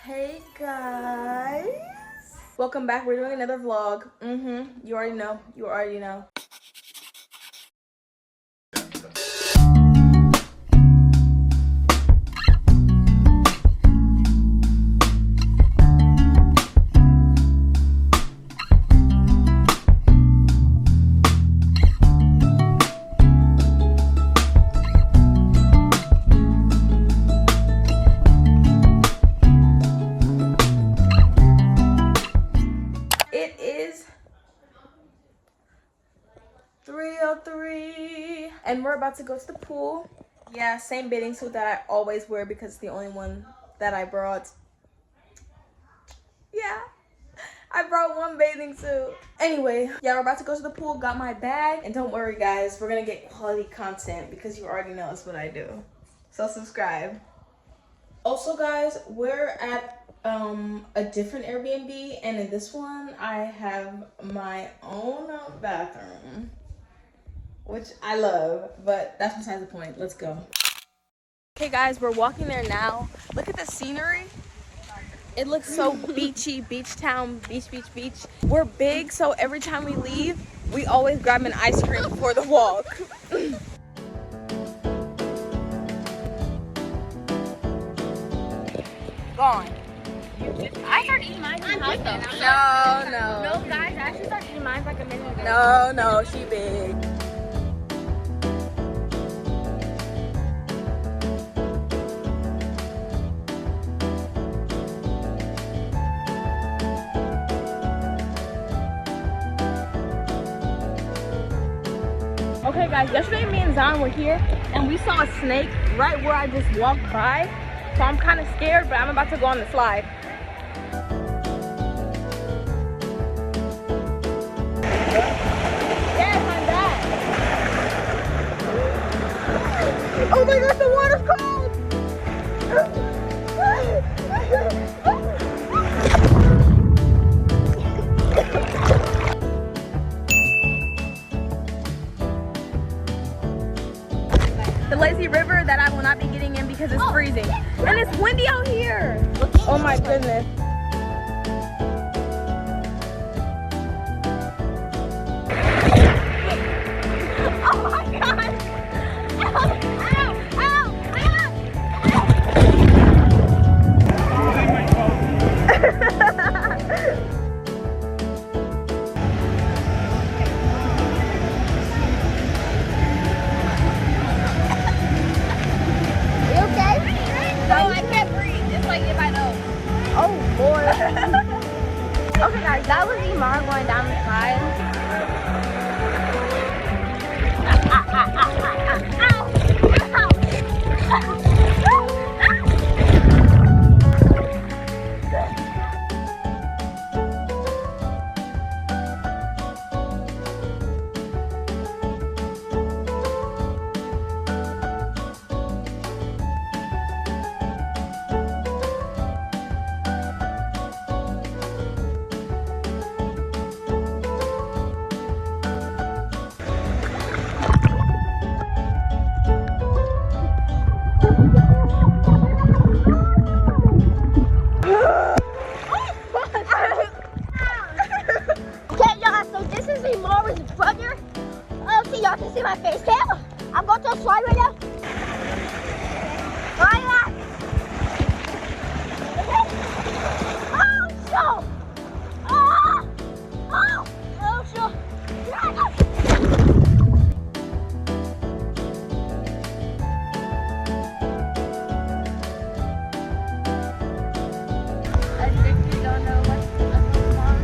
Hey guys, welcome back. We're doing another vlog. You already know. It is 3:03 and we're about to go to the pool. Yeah, same bathing suit that I always wear because it's the only one that I brought. Yeah, I brought one bathing suit. Anyway, yeah, we're about to go to the pool. Got my bag, and don't worry guys, we're gonna get quality content because you already know that's what I do. So subscribe. Also guys, we're at a different Airbnb, and in this one I have my own bathroom, which I love, but that's besides the point. Let's go. Okay guys, we're walking there now. Look at the scenery. It looks so beachy, beach town, beach. We're big, so every time we leave, we always grab an ice cream before the walk. Gone. I started eating mine in the house though. No, guys, I actually started eating mine like a minute ago. No, she big. Okay guys, yesterday me and Zon were here and we saw a snake right where I just walked by. So I'm kind of scared, but I'm about to go on the slide. Yes, I'm back. Oh my gosh, the water's cold. The lazy river that I will not be getting in because it's freezing. And it's windy out here. Oh my goodness. Oh my god. Oh boy. Okay guys, that was Imar going down the slide. Y'all can see my face cam. I'm going to a slide right now. Oh, so. Oh, so. I think you don't know what's going on.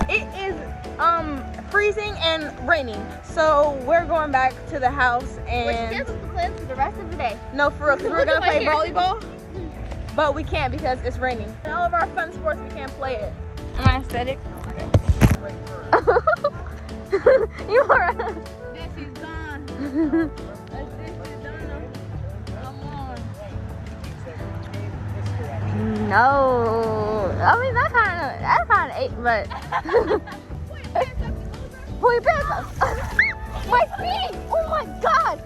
It is freezing and raining, so we're going back to the house and Which cancels the plans for the rest of the day. no, for real, 'cause we're gonna play volleyball, but we can't because it's raining. And all of our fun sports, we can't play it. Am I aesthetic? You are. This is gone. No, I mean that's kind of ate, but pull your pants up. My feet! Oh my god!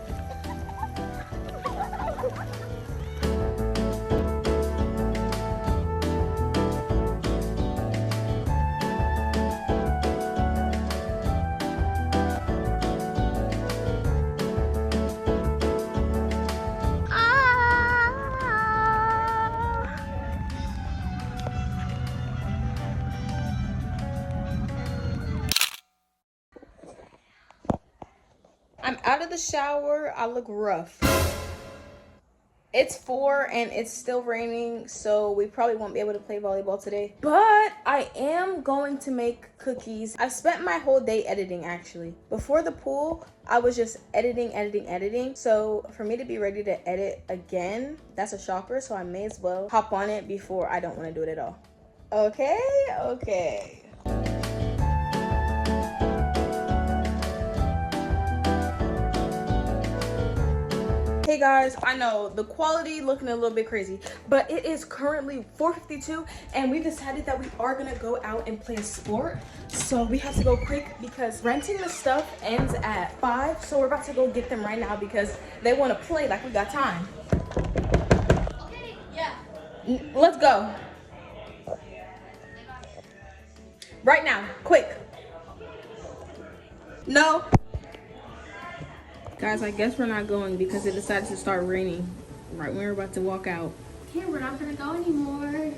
the shower, I look rough. It's 4 and it's still raining, so we probably won't be able to play volleyball today. But I am going to make cookies. I spent my whole day editing, actually. Before the pool, I was just editing. So for me to be ready to edit again, that's a shocker. So I may as well hop on it before I don't want to do it at all. Okay. Hey guys, I know the quality looking a little bit crazy, but it is currently 4:52 and we decided that we are gonna go out and play a sport. So we have to go quick because renting the stuff ends at 5. So we're about to go get them right now because they want to play like we got time. Okay, yeah. Let's go. Right now, quick. No. Guys, I guess we're not going because it decided to start raining right when we're about to walk out. Okay, we're not gonna go anymore.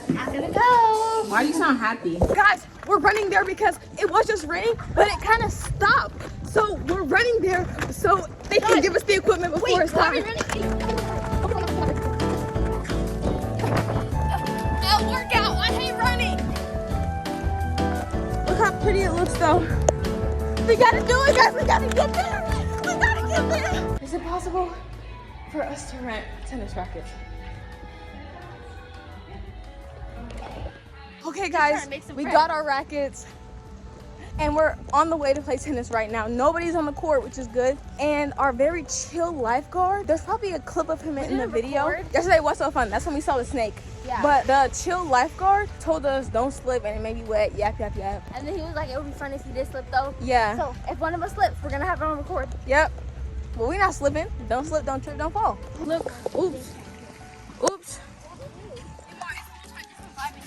Not gonna go. Why do you sound happy? Guys, we're running there because it was just raining, but it kind of stopped. So we're running there so they can give us the equipment before it stops. Oh, workout. I hate running. Look how pretty it looks though. We gotta do it, guys. We gotta get there. Is it possible for us to rent tennis rackets? Okay guys, we got our rackets and we're on the way to play tennis right now. Nobody's on the court, which is good. And our very chill lifeguard, there's probably a clip of him in the video. Yesterday was so fun. That's when we saw the snake. Yeah. But the chill lifeguard told us don't slip and it may be wet. Yap. And then he was like, it would be fun if you did slip though. Yeah. So if one of us slips, we're gonna have it on record. Yep. Well, we're not slipping. Don't slip, don't trip, don't fall. Look. Oops.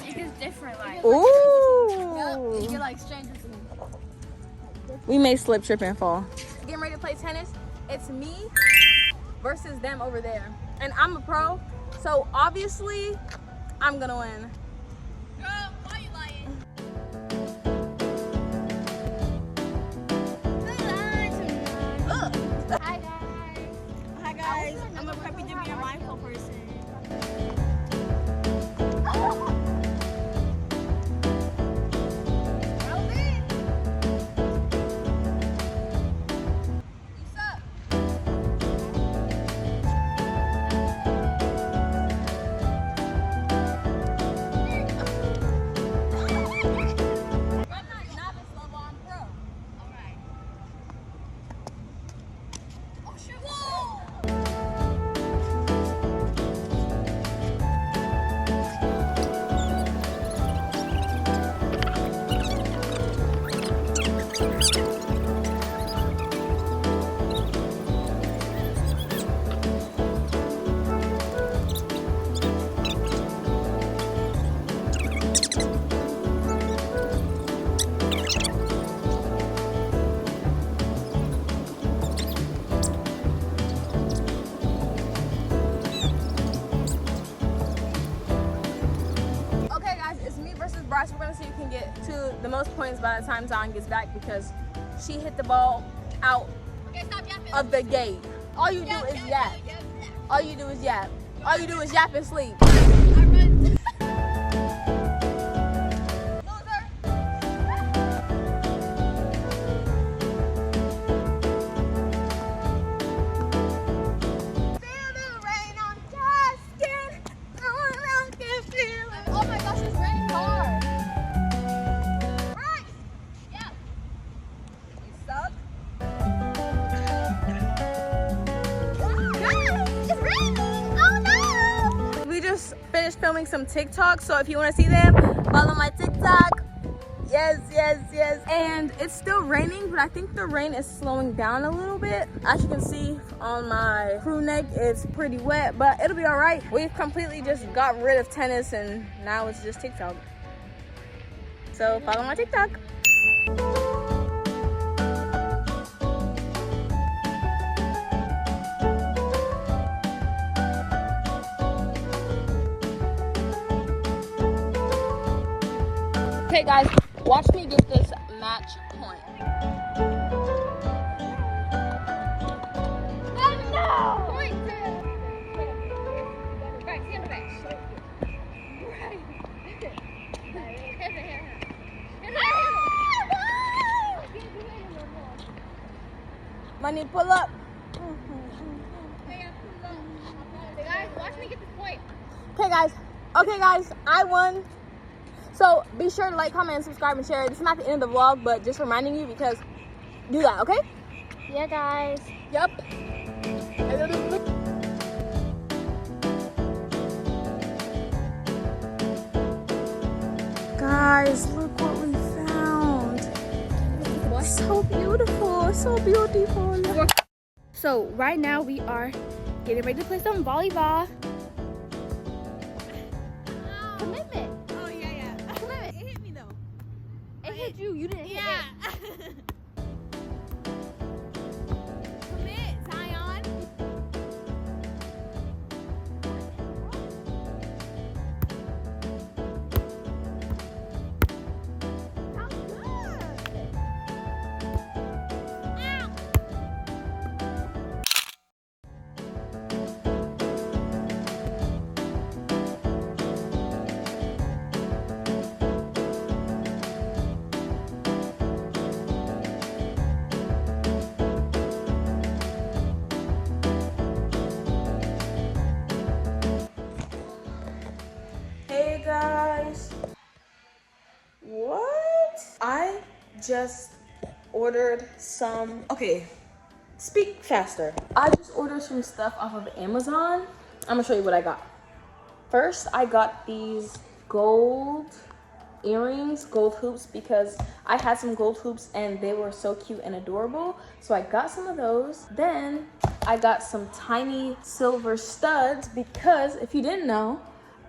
It gets different, like. Ooh. You get like strangers. We may slip, trip, and fall. Getting ready to play tennis. It's me versus them over there. And I'm a pro, so obviously I'm gonna win. Girl, why are you lying? Hi guys. I'm a preppy Jimmy and mindful person. We're gonna see who can get to the most points by the time Zion gets back because she hit the ball out of the gate. All you do is yap. All you do is yap. All you do is yap and sleep. Finished filming some TikToks, so if you want to see them, follow my TikTok. Yes. And it's still raining, but I think the rain is slowing down a little bit. As you can see on my crew neck, it's pretty wet, but it'll be all right. We've completely just got rid of tennis and now it's just TikTok. So follow my TikTok. Okay guys, watch me get this match point. in the back. Right. Money, pull up. Hey, guys, watch me get this point. Okay, guys, I won. So be sure to like, comment, and subscribe, and share. This is not the end of the vlog, but just reminding you because do that, okay? Yeah, guys. Yep. Guys, look what we found. What? So beautiful, so beautiful. So right now we are getting ready to play some volleyball. Commitment. Oh, yeah. Commitment. It hit me, though. It hit you. You didn't hit it. Commit, Zion. How good? Hey guys, what? I just ordered some, okay, speak faster. I just ordered some stuff off of Amazon. I'm gonna show you what I got. First, I got these gold earrings, gold hoops, because I had some gold hoops and they were so cute and adorable. So I got some of those. Then I got some tiny silver studs because if you didn't know,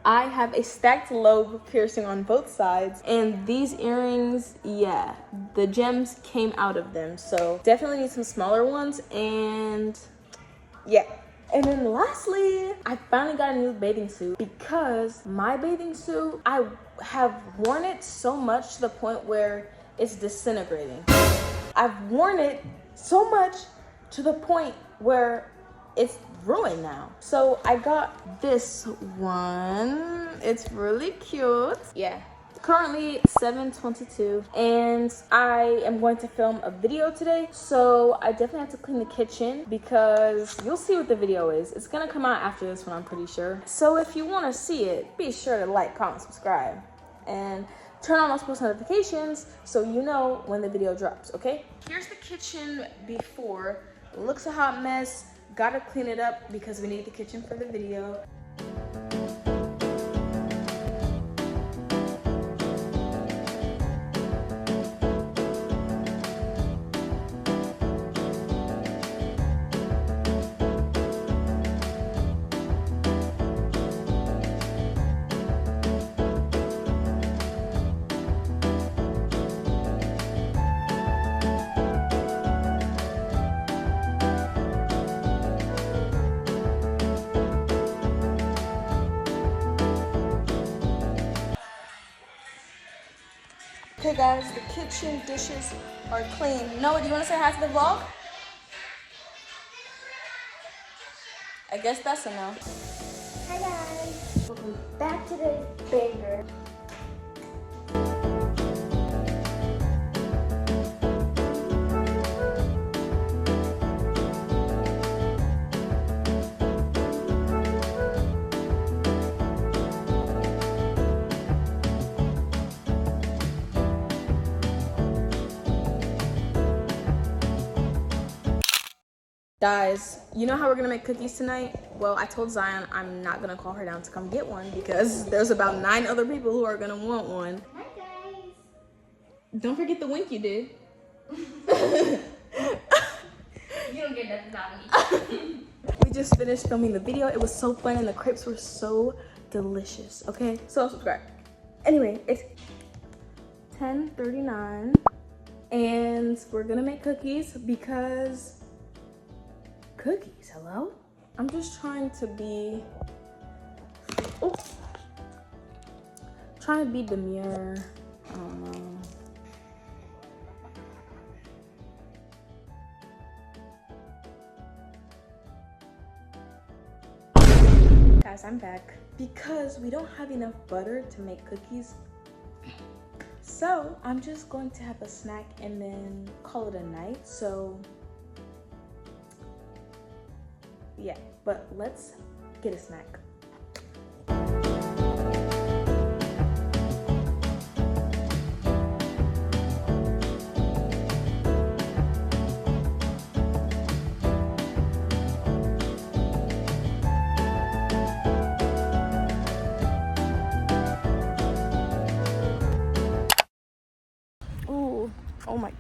I have a stacked lobe piercing on both sides, and these earrings, yeah, the gems came out of them. So definitely need some smaller ones, and yeah. And then lastly, I finally got a new bathing suit because my bathing suit, I have worn it so much to the point where it's disintegrating. I've worn it so much to the point where it's ruined now. So I got this one. It's really cute. Yeah. Currently 7:22 and I am going to film a video today, so I definitely have to clean the kitchen because you'll see what the video is. It's gonna come out after this one, I'm pretty sure. So if you want to see it, be sure to like, comment, subscribe, and turn on those post notifications so you know when the video drops, okay? Here's the kitchen before. It looks a hot mess. Gotta clean it up because we need the kitchen for the video. Okay guys, the kitchen dishes are clean. Noah, do you want to say hi to the vlog? I guess that's a no. Hi guys. Welcome back to the banger. Guys, you know how we're gonna make cookies tonight? Well, I told Zion I'm not gonna call her down to come get one because there's about 9 other people who are gonna want one. Hi guys. Don't forget the wink you did. You don't get nothing out of me. We just finished filming the video. It was so fun and the crepes were so delicious, okay? So subscribe. Anyway, it's 10:39 and we're gonna make cookies because cookies, hello? I'm just trying to be, trying to be demure. I don't know. Guys, I'm back because we don't have enough butter to make cookies. So I'm just going to have a snack and then call it a night. So yeah, but let's get a snack. Oh my,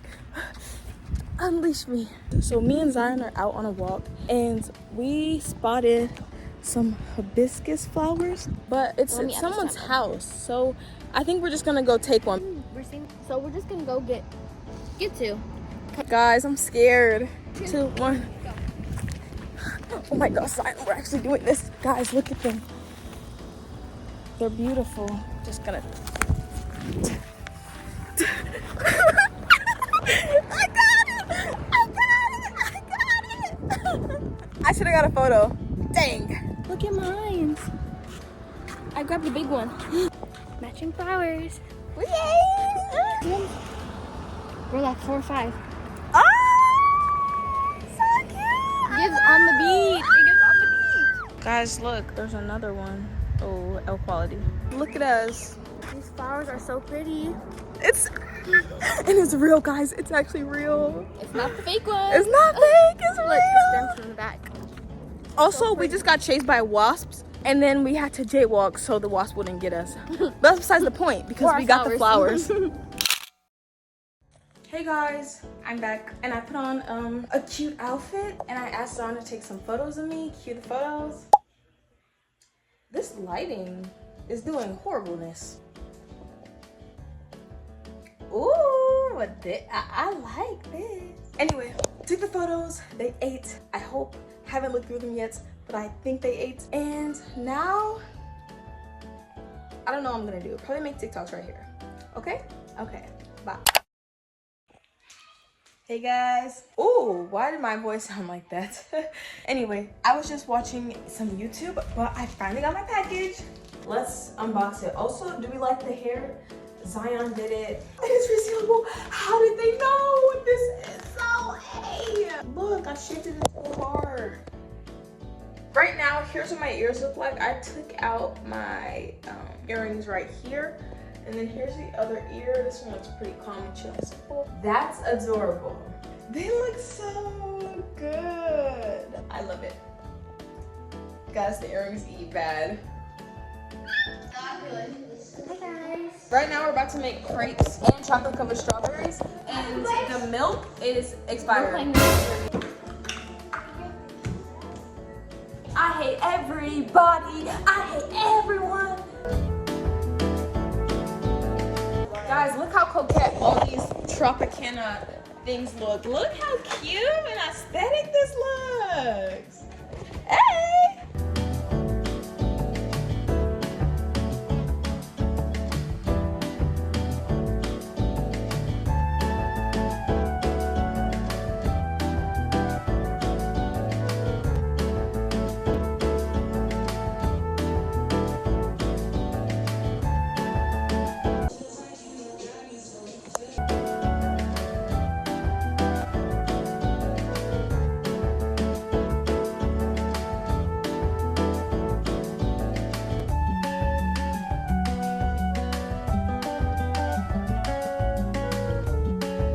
unleash me. So me and Zion are out on a walk and we spotted some hibiscus flowers, but it's at someone's house. So I think we're just gonna go take one. So we're just gonna go get two. Guys, I'm scared. 2, 1. Oh my God, Zion, we're actually doing this. Guys, look at them. They're beautiful. Just gonna. I should have got a photo. Dang. Look at mine. I grabbed the big one. Matching flowers. Yay! We're like 4 or 5. Oh, so cute. It gives on the beach. It gives on the beach. Guys, look, there's another one. Oh, L quality. Look at us. These flowers are so pretty. And it's real, guys. It's actually real. It's not the fake one. It's not fake. It's Look, real. the stems from the back. Also, we just got chased by wasps, and then we had to jaywalk so the wasp wouldn't get us. But that's besides the point because we got the flowers. Hey guys, I'm back, and I put on a cute outfit, and I asked Dawn to take some photos of me. Cue the photos. This lighting is doing horribleness. Ooh, I like this. Anyway, took the photos. They ate. I hope. Haven't looked through them yet, but I think they ate. And now, I don't know what I'm gonna do. Probably make TikToks right here. Okay? Okay. Bye. Hey guys. Ooh, why did my voice sound like that? Anyway, I was just watching some YouTube, but I finally got my package. Let's unbox it. Also, do we like the hair? Zion did it. It is resealable. How did they know? This is so hey. Look, I shaped it so hard. Right now, here's what my ears look like. I took out my earrings right here. And then here's the other ear. This one looks pretty calm and chill and simple. That's adorable. They look so good. I love it. Guys, the earrings eat bad. Not good. Hi guys. Right now we're about to make crepes and chocolate covered strawberries, and the milk is expired. I hate everybody. I hate everyone. Guys, look how coquette all these Tropicana things look. Look how cute and aesthetic this looks. Hey!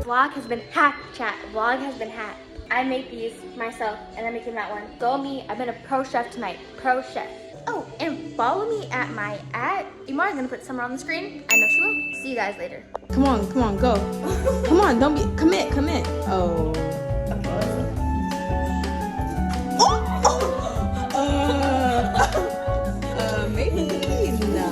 Vlog has been hacked, chat. Vlog has been hacked. I make these myself, and I'm making that one. Go me. I've been a pro chef tonight. Pro chef. Oh, and follow me at my Imar's gonna put somewhere on the screen. I know she will. See you guys later. Come on, go. Come on, don't be, commit. Oh. Maybe no.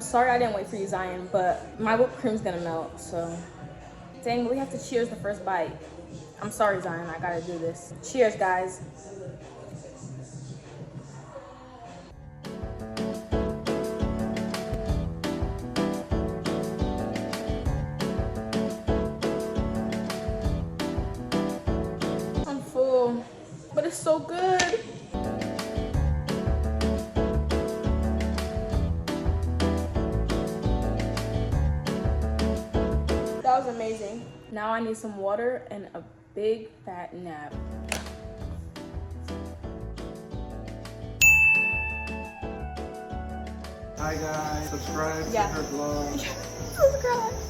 sorry I didn't wait for you, Zion, but my whipped cream's gonna melt, so. Dang, we have to cheers the first bite. I'm sorry, Zion, I gotta do this. Cheers, guys. I'm full, but it's so good. That was amazing. Now I need some water and a big fat nap. Hi guys, subscribe Yeah. to her vlog. Subscribe.